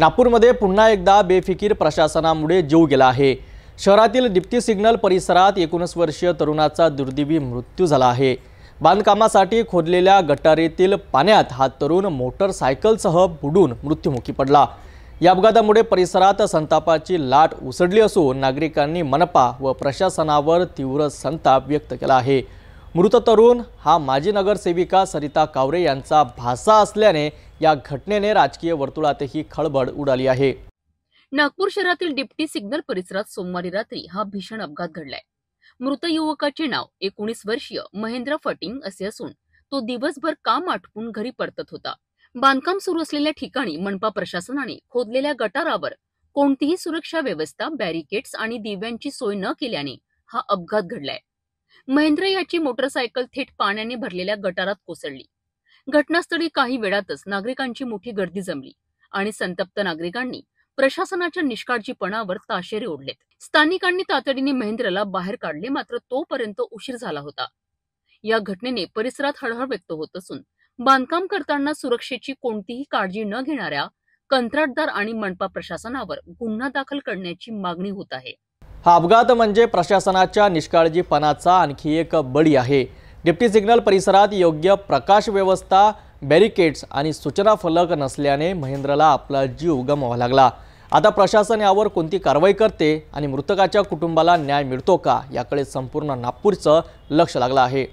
नागपूरमध्ये पुन्हा एकदा बेफिकीर प्रशासनामुळे जीव गेला आहे। शहरातील दीप्ती सिग्नल परिसरात 19 वर्षीय तरुणाचा दुर्दैवी मृत्यू झाला आहे। बांधकामासाठी खोदलेल्या गटारीतील पाण्यात हा तरुण मोटरसायकलसह बुडून मृत्युमुखी पडला। या अपघातामुळे परिसरात संतापाची लाट उसळली असून नागरिकांनी मनपा व प्रशासनावर तीव्र संताप व्यक्त केला आहे। मृत तरुण हा माजी नगरसेविका सरिता कावरे यांचा भाचा असल्याने या घटनेने राजकीय वर्तुळातही खळबळ उडाली आहे। नागपूर शहरातील डिप्टी सिग्नल परिसरात सोमवारी रात्री हा भीषण अपघात घडलाय। मृत युवकाचे नाव 19 वर्षीय महेंद्र फटिंग असे असून तो दिवसभर काम आटपून घरी परतत होता। बांधकाम सुरू असलेल्या ठिकाणी मनपा प्रशासनाने खोदलेल्या गटारावर कोणतीही सुरक्षा व्यवस्था, बॅरिकेड्स आणि दिव्यांची सोय न केल्याने हा अपघात घडलाय। महेंद्र याची मोटरसायकल थेट पाण्याने भरलेल्या गटारात कोसळली। घटनास्थळी काही वेळातच नागरिकांची मोठी गर्दी जमली आणि संतप्त नागरिकांनी प्रशासनाच्या निष्काळजीपणावर ताशेरे ओढलेत। स्थानिकांनी तातडीने महेंद्रला बाहेर काढले, मात्र तोपर्यंत उशीर झाला होता। या घटनेने परिसरात हळहळ व्यक्त होत असून बांधकाम करताना सुरक्षेची कोणतीही काळजी न घेणाऱ्या कंत्राटदार आणि मनपा प्रशासनावर गुन्हा दाखल करण्याची मागणी होत आहे। हा अपघात म्हणजे प्रशासनाच्या निष्काळजीपणाचा आणखी एक बळी आहे। डिप्टी सिग्नल परिसरात योग्य प्रकाश व्यवस्था, बॅरिकेड्स आणि सूचना फलक नसल्याने महेंद्रला आपला जीव गमवावा लागला। आता प्रशासन यावर कोणती कारवाई करते आणि मृतकाच्या कुटुंबाला न्याय मिळतो का याकडे संपूर्ण नागपूरचं लक्ष लागलं आहे।